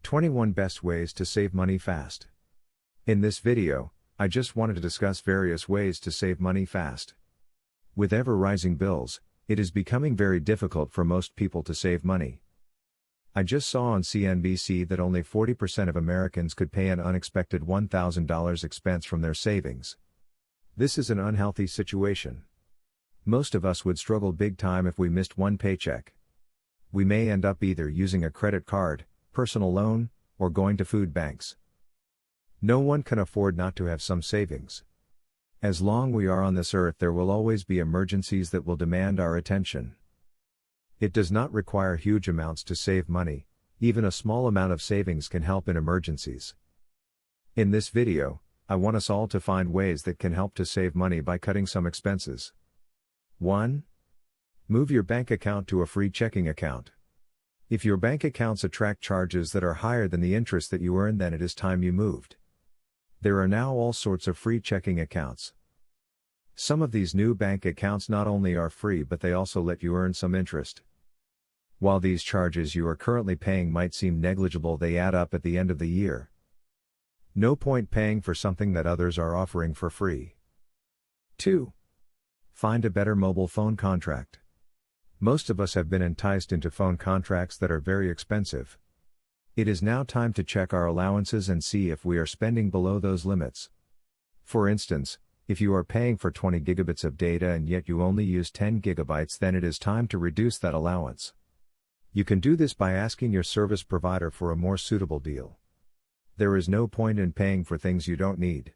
21 Best Ways to Save Money Fast. In this video, I just wanted to discuss various ways to save money fast. With ever-rising bills, it is becoming very difficult for most people to save money. I just saw on CNBC that only 40% of Americans could pay an unexpected $1,000 expense from their savings. This is an unhealthy situation. Most of us would struggle big time if we missed one paycheck. We may end up either using a credit card, personal loan, or going to food banks. No one can afford not to have some savings. As long as we are on this earth, there will always be emergencies that will demand our attention. It does not require huge amounts to save money, even a small amount of savings can help in emergencies. In this video, I want us all to find ways that can help to save money by cutting some expenses. 1. Move your bank account to a free checking account. If your bank accounts attract charges that are higher than the interest that you earn, then it is time you moved. There are now all sorts of free checking accounts. Some of these new bank accounts not only are free but they also let you earn some interest. While these charges you are currently paying might seem negligible, they add up at the end of the year. No point paying for something that others are offering for free. 2. Find a better mobile phone contract. Most of us have been enticed into phone contracts that are very expensive. It is now time to check our allowances and see if we are spending below those limits. For instance, if you are paying for 20 gigabits of data and yet you only use 10 gigabytes, then it is time to reduce that allowance. You can do this by asking your service provider for a more suitable deal. There is no point in paying for things you don't need.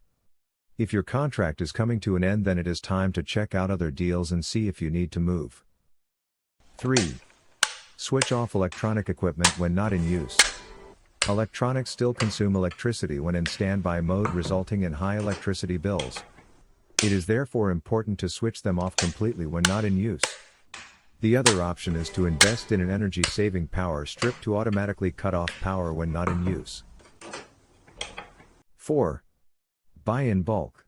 If your contract is coming to an end, then it is time to check out other deals and see if you need to move. 3. Switch off electronic equipment when not in use. Electronics still consume electricity when in standby mode, resulting in high electricity bills. It is therefore important to switch them off completely when not in use. The other option is to invest in an energy-saving power strip to automatically cut off power when not in use. 4. Buy in bulk.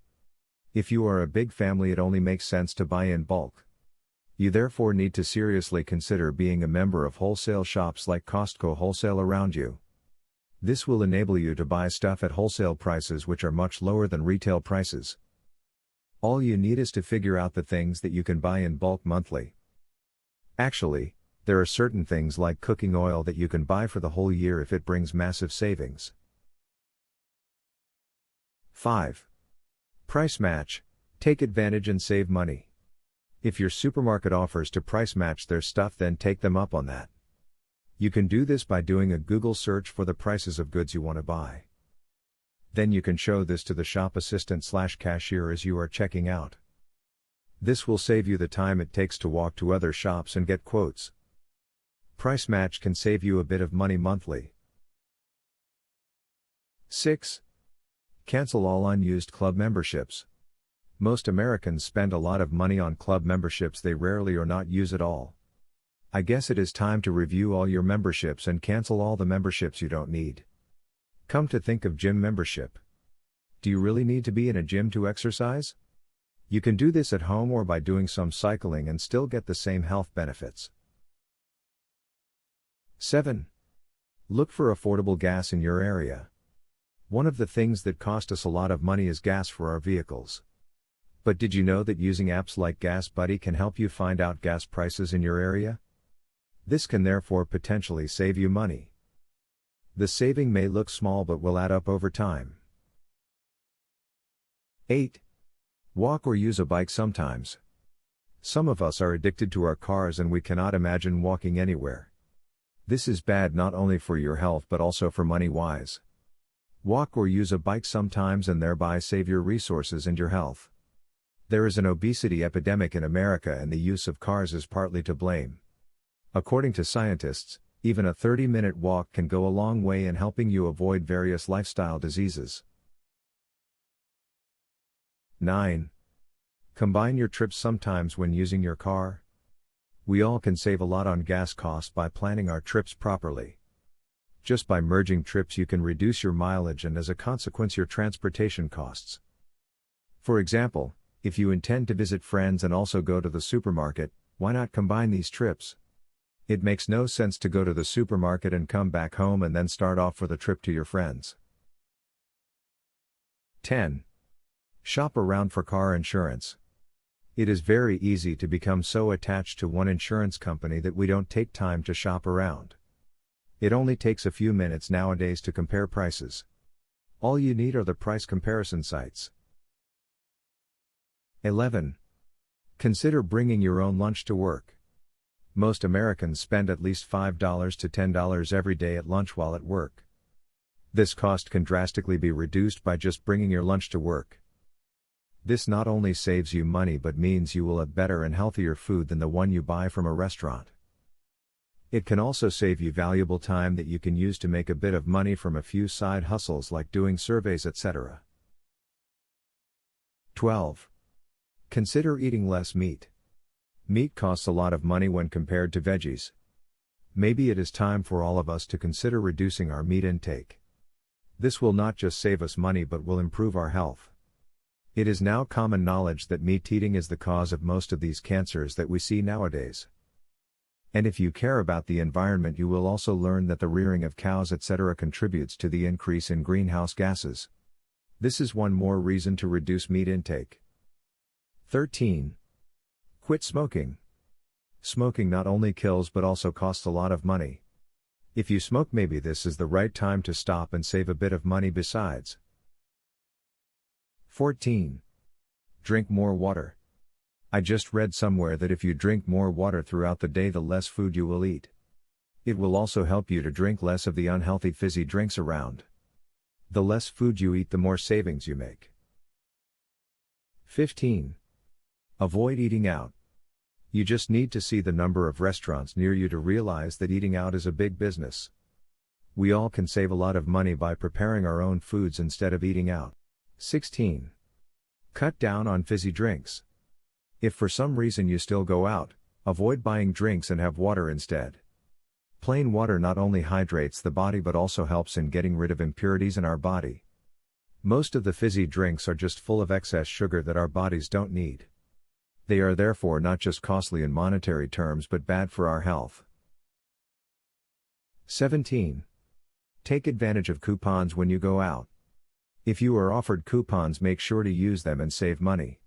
If you are a big family, it only makes sense to buy in bulk. You therefore need to seriously consider being a member of wholesale shops like Costco Wholesale around you. This will enable you to buy stuff at wholesale prices which are much lower than retail prices. All you need is to figure out the things that you can buy in bulk monthly. Actually, there are certain things like cooking oil that you can buy for the whole year if it brings massive savings. 5. Price match. Take advantage and save money. If your supermarket offers to price match their stuff, then take them up on that. You can do this by doing a Google search for the prices of goods you want to buy. Then you can show this to the shop assistant/cashier as you are checking out. This will save you the time it takes to walk to other shops and get quotes. Price match can save you a bit of money monthly. 6. Cancel all unused club memberships. Most Americans spend a lot of money on club memberships they rarely or not use at all. I guess it is time to review all your memberships and cancel all the memberships you don't need. Come to think of gym membership. Do you really need to be in a gym to exercise? You can do this at home or by doing some cycling and still get the same health benefits. 7. Look for affordable gas in your area. One of the things that cost us a lot of money is gas for our vehicles. But did you know that using apps like Gas Buddy can help you find out gas prices in your area? This can therefore potentially save you money. The saving may look small but will add up over time. 8. Walk or use a bike sometimes. Some of us are addicted to our cars and we cannot imagine walking anywhere. This is bad not only for your health but also for money-wise. Walk or use a bike sometimes and thereby save your resources and your health. There is an obesity epidemic in America and the use of cars is partly to blame. According to scientists, even a 30-minute walk can go a long way in helping you avoid various lifestyle diseases. 9. Combine your trips sometimes when using your car. We all can save a lot on gas costs by planning our trips properly. Just by merging trips you can reduce your mileage and as a consequence your transportation costs. For example, if you intend to visit friends and also go to the supermarket, why not combine these trips? It makes no sense to go to the supermarket and come back home and then start off for the trip to your friends. 10. Shop around for car insurance. It is very easy to become so attached to one insurance company that we don't take time to shop around. It only takes a few minutes nowadays to compare prices. All you need are the price comparison sites. 11. Consider bringing your own lunch to work. Most Americans spend at least $5 to $10 every day at lunch while at work. This cost can drastically be reduced by just bringing your lunch to work. This not only saves you money but means you will have better and healthier food than the one you buy from a restaurant. It can also save you valuable time that you can use to make a bit of money from a few side hustles like doing surveys, etc. 12. Consider eating less meat. Meat costs a lot of money when compared to veggies. Maybe it is time for all of us to consider reducing our meat intake. This will not just save us money but will improve our health. It is now common knowledge that meat eating is the cause of most of these cancers that we see nowadays. And if you care about the environment, you will also learn that the rearing of cows, etc., contributes to the increase in greenhouse gases. This is one more reason to reduce meat intake. 13. Quit smoking. Smoking not only kills but also costs a lot of money. If you smoke, maybe this is the right time to stop and save a bit of money besides. 14. Drink more water. I just read somewhere that if you drink more water throughout the day, the less food you will eat. It will also help you to drink less of the unhealthy fizzy drinks around. The less food you eat, the more savings you make. 15. Avoid eating out. You just need to see the number of restaurants near you to realize that eating out is a big business. We all can save a lot of money by preparing our own foods instead of eating out. 16. Cut down on fizzy drinks. If for some reason you still go out, avoid buying drinks and have water instead. Plain water not only hydrates the body but also helps in getting rid of impurities in our body. Most of the fizzy drinks are just full of excess sugar that our bodies don't need. They are therefore not just costly in monetary terms but bad for our health. 17. Take advantage of coupons when you go out. If you are offered coupons, make sure to use them and save money.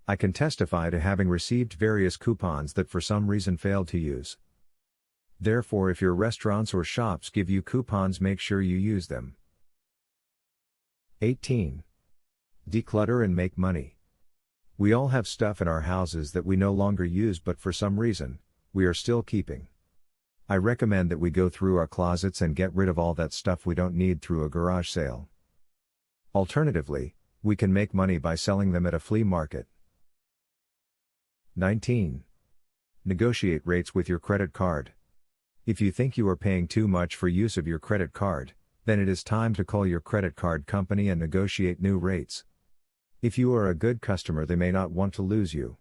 I can testify to having received various coupons that for some reason failed to use. Therefore, if your restaurants or shops give you coupons, make sure you use them. 18. Declutter and make money. We all have stuff in our houses that we no longer use but for some reason, we are still keeping. I recommend that we go through our closets and get rid of all that stuff we don't need through a garage sale. Alternatively, we can make money by selling them at a flea market. 19. Negotiate rates with your credit card. If you think you are paying too much for use of your credit card, then it is time to call your credit card company and negotiate new rates. If you are a good customer, they may not want to lose you.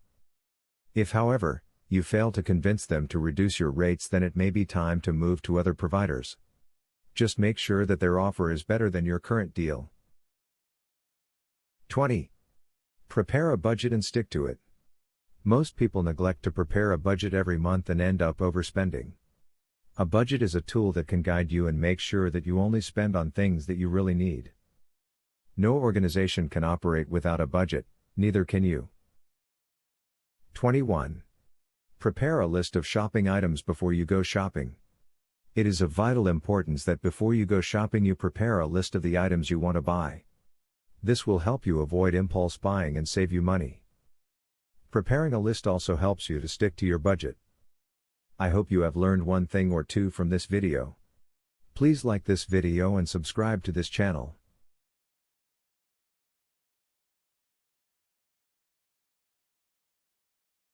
If, however, you fail to convince them to reduce your rates, then it may be time to move to other providers. Just make sure that their offer is better than your current deal. 20. Prepare a budget and stick to it. Most people neglect to prepare a budget every month and end up overspending. A budget is a tool that can guide you and make sure that you only spend on things that you really need. No organization can operate without a budget, neither can you. 21. Prepare a list of shopping items before you go shopping. It is of vital importance that before you go shopping you prepare a list of the items you want to buy. This will help you avoid impulse buying and save you money. Preparing a list also helps you to stick to your budget. I hope you have learned one thing or two from this video. Please like this video and subscribe to this channel.